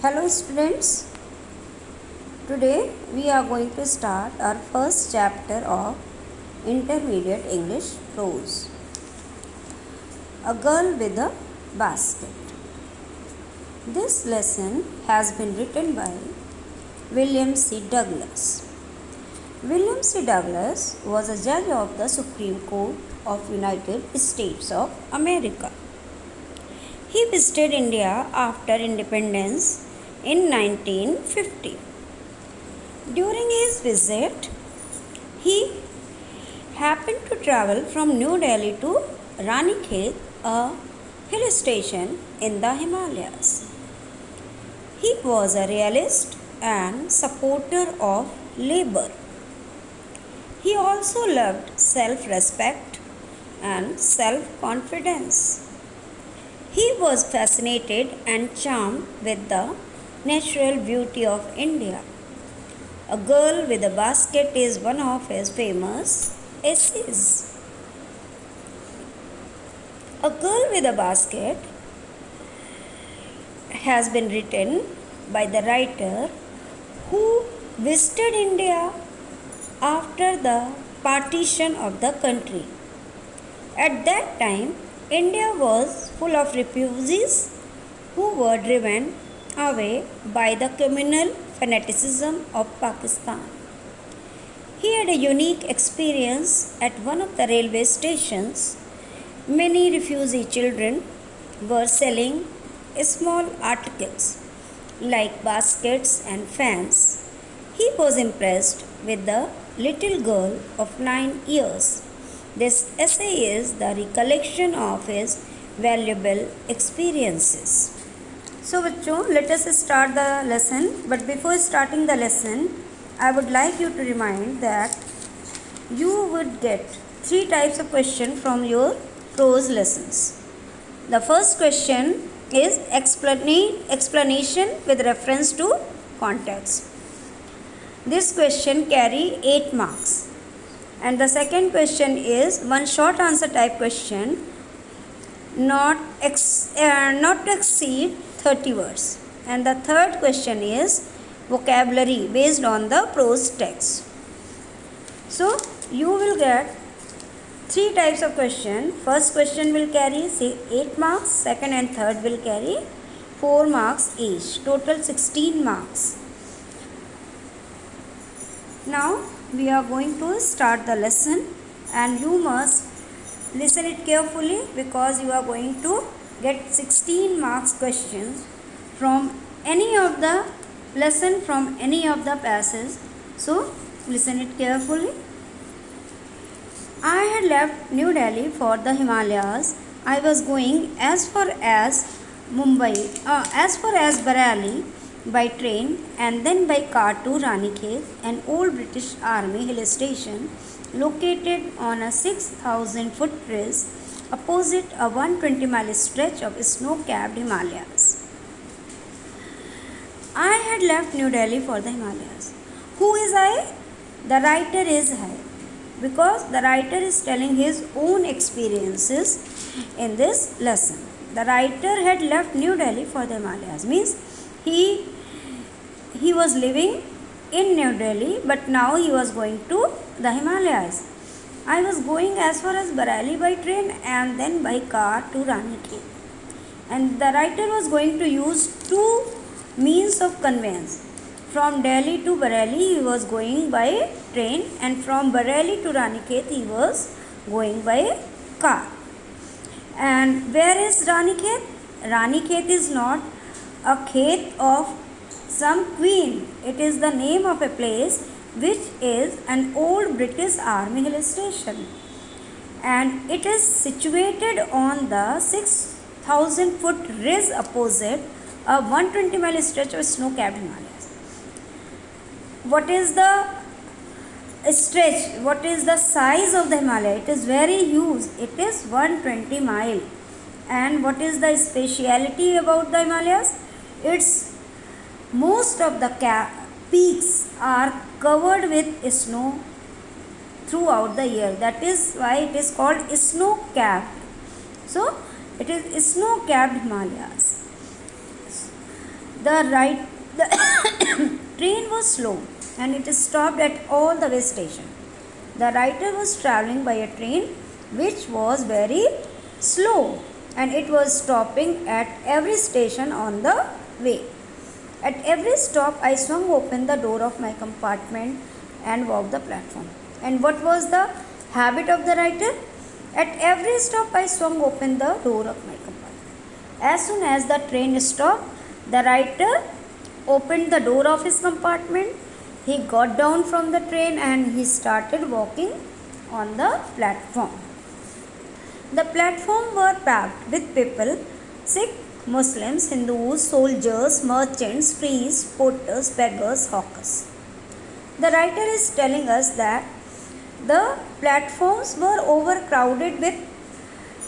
Hello students, today we are going to start our first chapter of Intermediate English Prose. A Girl with a Basket. This lesson has been written by William C. Douglas. William C. Douglas was a judge of the Supreme Court of United States of America. He visited India after independence in 1950. During his visit, he happened to travel from New Delhi to Ranikhet, a hill station in the Himalayas. He was a realist and supporter of labor. He also loved self-respect and self-confidence. He was fascinated and charmed with the natural beauty of India. A Girl with a Basket is one of his famous essays. A Girl with a Basket has been written by the writer who visited India after the partition of the country. At that time, India was full of refugees who were driven away by the communal fanaticism of Pakistan. He had a unique experience at one of the railway stations. Many refugee children were selling small articles like baskets and fans. He was impressed with the little girl of 9 years. This essay is the recollection of his valuable experiences. So बच्चों, let us start the lesson. But before starting the lesson, I would like you to remind that you would get 3 types of question from your prose lessons. The first question is explanation with reference to context. This question carry 8 marks. And the second question is one short answer type question, not to exceed 30 words. And the third question is vocabulary based on the prose text. So you will get 3 types of question. First question will carry 8 marks, second and third will carry 4 marks each, total 16 marks. Now we are going to start the lesson and you must listen it carefully because you are going to get 16 marks questions from any of the lesson, from any of the passages. So listen it carefully. I had left New Delhi for the Himalayas. I was going as far as Bareilly by train and then by car to Ranikhet, an old British Army hill station located on a 6,000 foot ridge opposite a 120-mile stretch of snow-capped Himalayas. I had left New Delhi for the Himalayas. Who is I? The writer is I, because the writer is telling his own experiences in this lesson. The writer had left New Delhi for the Himalayas, means he was living in New Delhi, but now he was going to the Himalayas. I was going as far as Bareilly by train and then by car to Ranikhet. And the writer was going to use 2 means of conveyance. From Delhi to Bareilly he was going by train, and from Bareilly to Ranikhet he was going by car. And where is Ranikhet? Ranikhet is not a khet of some queen. It is the name of a place which is an old British Army hill station, and it is situated on the 6,000 foot ridge opposite a 120-mile stretch of snow-capped Himalayas. What is the stretch? What is the size of the Himalaya? It is very huge. It is 120 mile. And what is the speciality about the Himalayas? It's most of the peaks are covered with snow throughout the year. That is why it is called snow-capped. So it is snow-capped Himalayas. The train was slow and it stopped at all the way station. The writer was traveling by a train which was very slow and it was stopping at every station on the way. At every stop, I swung open the door of my compartment and walked the platform. And what was the habit of the writer? At every stop, I swung open the door of my compartment. As soon as the train stopped, the writer opened the door of his compartment. He got down from the train and he started walking on the platform. The platform were packed with people, Sikh, Muslims, Hindus, soldiers, merchants, priests, porters, beggars, hawkers. The writer is telling us that the platforms were overcrowded with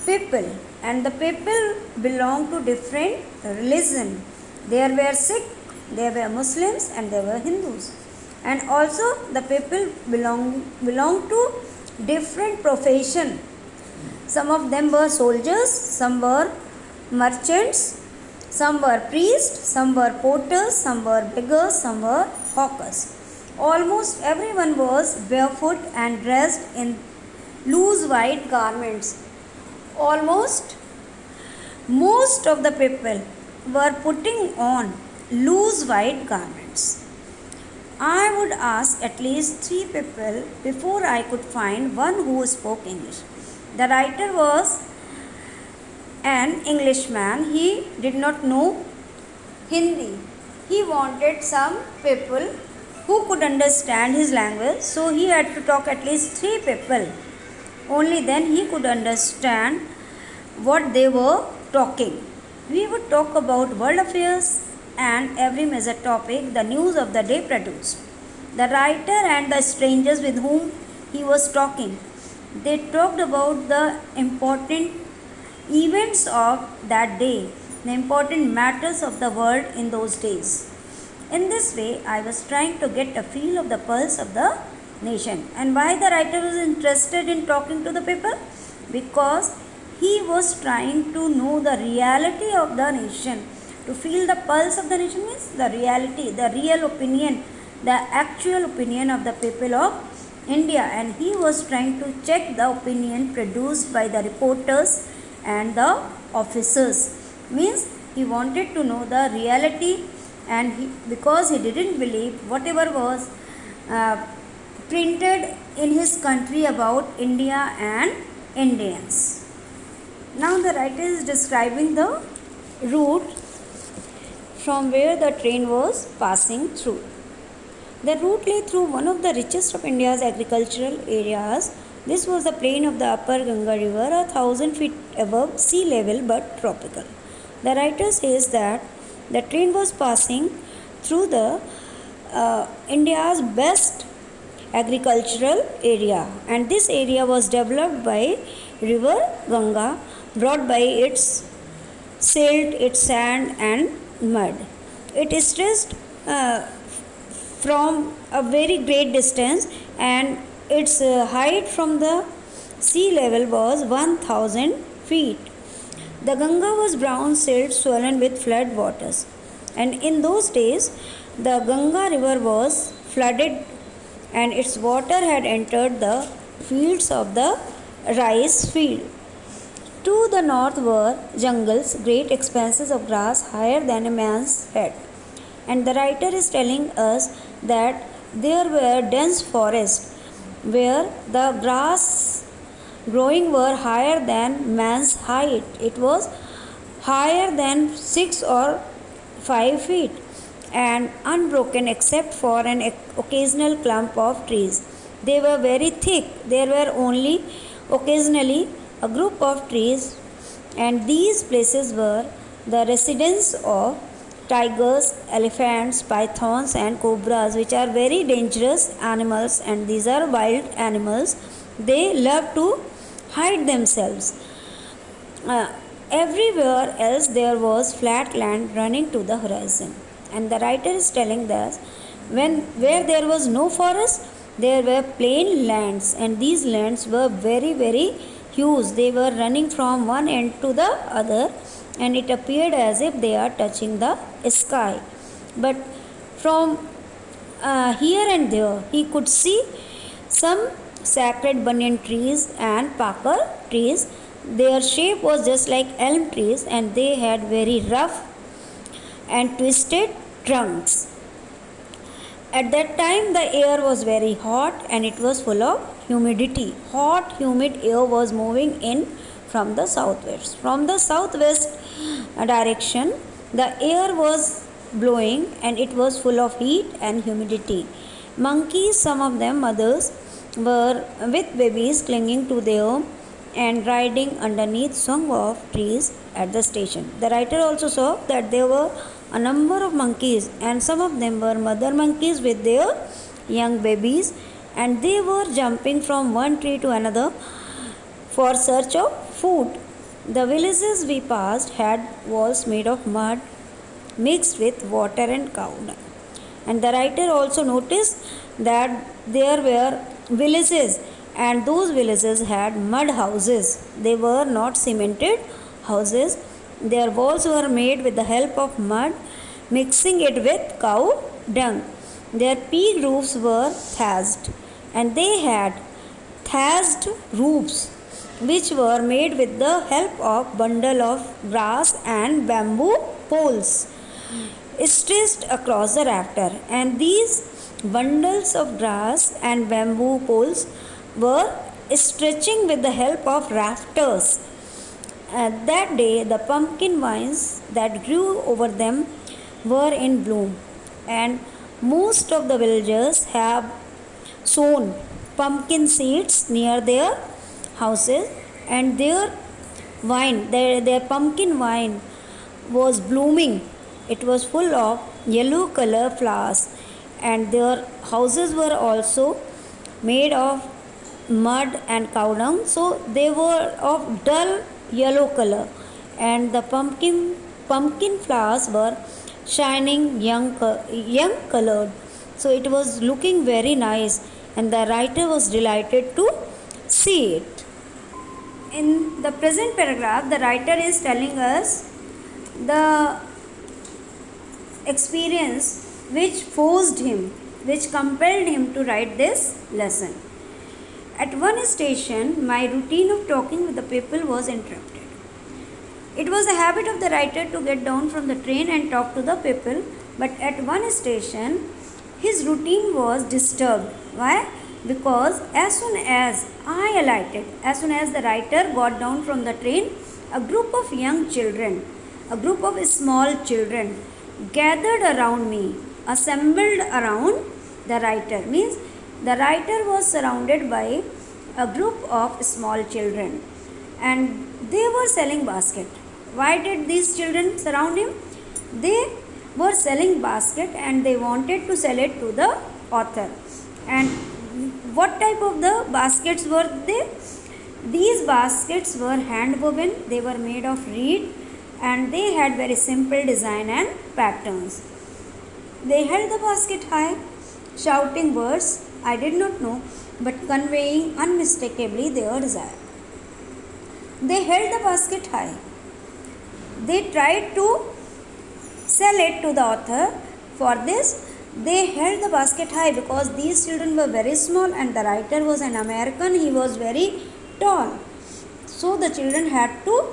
people and the people belonged to different religion. There were Sikh, there were Muslims and there were Hindus. And also the people belong to different profession. Some of them were soldiers, some were merchants, some were priests, some were porters, some were beggars, some were hawkers. Almost everyone was barefoot and dressed in loose white garments. Most of the people were putting on loose white garments. I would ask at least 3 people before I could find one who spoke English. The writer was an Englishman. He did not know Hindi. He wanted some people who could understand his language, so he had to talk at least 3 people. Only then he could understand what they were talking. We would talk about world affairs and every major topic the news of the day produced. The writer and the strangers with whom he was talking, they talked about the important events of that day, the important matters of the world in those days. In this way, I was trying to get a feel of the pulse of the nation. And why the writer was interested in talking to the people? Because he was trying to know the reality of the nation. To feel the pulse of the nation means the reality, the real opinion, the actual opinion of the people of India. And he was trying to check the opinion produced by the reporters and the officers. Means he wanted to know the reality, and because he didn't believe whatever was printed in his country about India and Indians. Now the writer is describing the route from where the train was passing through. The route lay through one of the richest of India's agricultural areas. This was the plain of the upper Ganga river, 1,000 feet above sea level but tropical. The writer says that the train was passing through the India's best agricultural area, and this area was developed by river Ganga, brought by its silt, its sand and mud. It is stretched from a very great distance, and its height from the sea level was 1,000 feet. The Ganga was brown silt swollen with flood waters, and in those days the Ganga river was flooded and its water had entered the fields of the rice field. To the north were jungles, great expanses of grass higher than a man's head. And the writer is telling us that there were dense forests where the grass growing were higher than man's height. It was higher than 6 or 5 feet and unbroken except for an occasional clump of trees. They were very thick. There were only occasionally a group of trees, and these places were the residence of tigers, elephants, pythons and cobras, which are very dangerous animals, and these are wild animals. They love to hide themselves. Everywhere else there was flat land running to the horizon. And the writer is telling us where there was no forest, there were plain lands, and these lands were very, very huge. They were running from one end to the other, and it appeared as if they are touching the sky. but from here and there he could see some sacred banyan trees and pakar trees. Their shape was just like elm trees and they had very rough and twisted trunks. At that time, the air was very hot and it was full of humidity. Hot, humid air was moving in from the southwest. From the southwest direction, the air was blowing and it was full of heat and humidity. Monkeys, some of them mothers, were with babies clinging to them and riding underneath swung of trees at the station. The writer also saw that there were a number of monkeys and some of them were mother monkeys with their young babies, and they were jumping from one tree to another for search of food. The villages we passed had walls made of mud mixed with water and cow dung. And the writer also noticed that there were villages and those villages had mud houses. They were not cemented houses. Their walls were made with the help of mud, mixing it with cow dung. Their peaked roofs were thatched, and they had thatched roofs which were made with the help of bundle of grass and bamboo poles stretched across the rafter, and these bundles of grass and bamboo poles were stretching with the help of rafters. That day, the pumpkin vines that grew over them were in bloom, and most of the villagers have sown pumpkin seeds near their houses, and their pumpkin vine was blooming. It was full of yellow color flowers, and their houses were also made of mud and cow dung, so they were of dull yellow color, and the pumpkin flowers were shining young colored. So it was looking very nice, and the writer was delighted to see it. In the present paragraph, the writer is telling us the experience which forced him, which compelled him to write this lesson. At one station, my routine of talking with the people was interrupted. It was a habit of the writer to get down from the train and talk to the people, but at one station, his routine was disturbed. Why? Because as soon as I alighted, as soon as the writer got down from the train, a group of young children, a group of small children gathered around me, assembled around the writer. Means the writer was surrounded by a group of small children and they were selling basket. Why did these children surround him? They were selling basket and they wanted to sell it to the author. And what type of the baskets were they? These baskets were hand woven, they were made of reed, and they had very simple design and patterns. They held the basket high, shouting words I did not know, but conveying unmistakably their desire. They held the basket high. They tried to sell it to the author. For this, they held the basket high because these children were very small and the writer was an American. He was very tall. So the children had to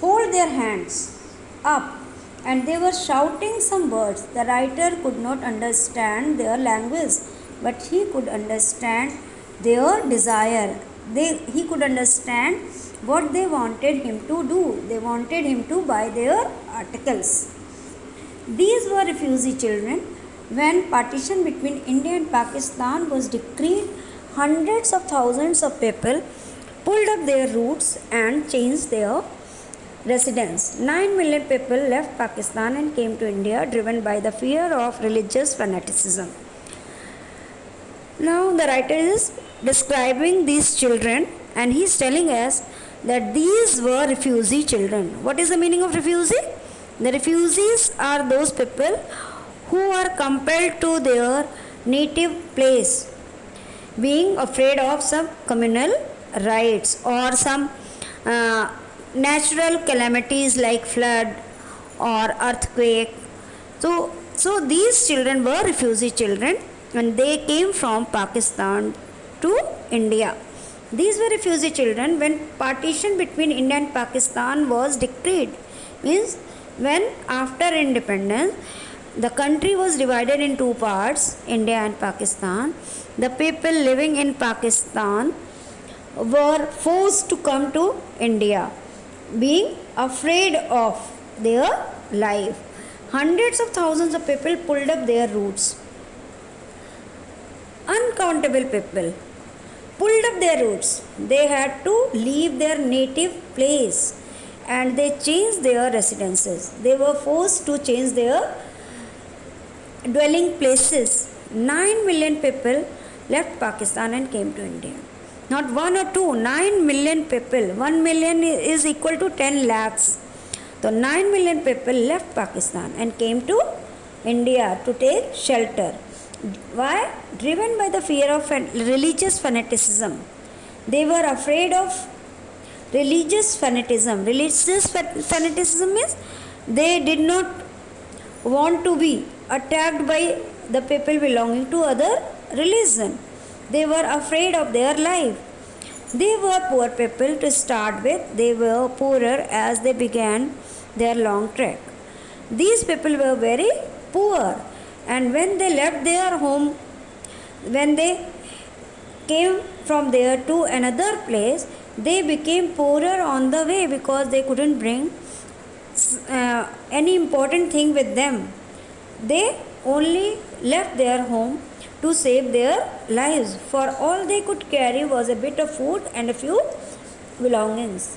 hold their hands up and they were shouting some words. The writer could not understand their language, but he could understand their desire. He could understand what they wanted him to do. They wanted him to buy their articles. These were refugee children. When partition between India and Pakistan was decreed, hundreds of thousands of people pulled up their roots and changed their residence. 9 million people left Pakistan and came to India, driven by the fear of religious fanaticism. Now the writer is describing these children and he is telling us that these were refugee children. What is the meaning of refugee? The refugees are those people who are compelled to their native place, being afraid of some communal rights or some natural calamities like flood or earthquake. So So these children were refugee children and they came from Pakistan to India. These were refugee children when partition between India and Pakistan was decreed. Means when after independence the country was divided in two parts, India and Pakistan. The people living in Pakistan were forced to come to India, being afraid of their life. Hundreds of thousands of people pulled up their roots. Uncountable people pulled up their roots. They had to leave their native place and they changed their residences. They were forced to change their dwelling places. 9 million people left Pakistan and came to India. Not one or two, 9 million people. 1 million is equal to 10 lakhs. So 9 million people left Pakistan and came to India to take shelter. Why? Driven by the fear of religious fanaticism. They were afraid of religious fanatism. Religious fanaticism means they did not want to be attacked by the people belonging to other religion. They were afraid of their life. They were poor people to start with. They were poorer as they began their long trek. These people were very poor, and when they left their home, when they came from there to another place, they became poorer on the way because they couldn't bring any important thing with them. They only left their home to save their lives, for all they could carry was a bit of food and a few belongings.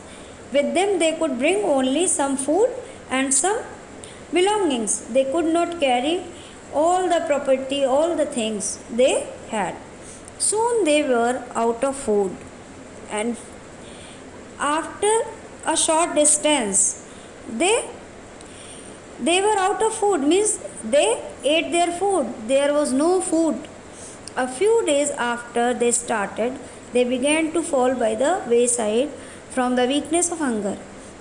With them they could bring only some food and some belongings. They could not carry all the property, all the things they had. Soon they were out of food, and after a short distance they were out of food, means they ate their food. There was no food. A few days after they started, they began to fall by the wayside from the weakness of hunger.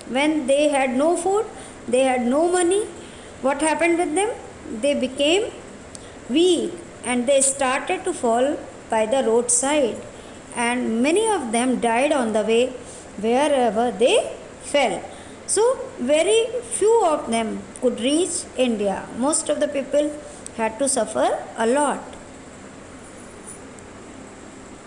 When they had no food, they had no money, what happened with them? They became weak and they started to fall by the roadside, and many of them died on the way wherever they fell. So very few of them could reach India. Most of the people had to suffer a lot.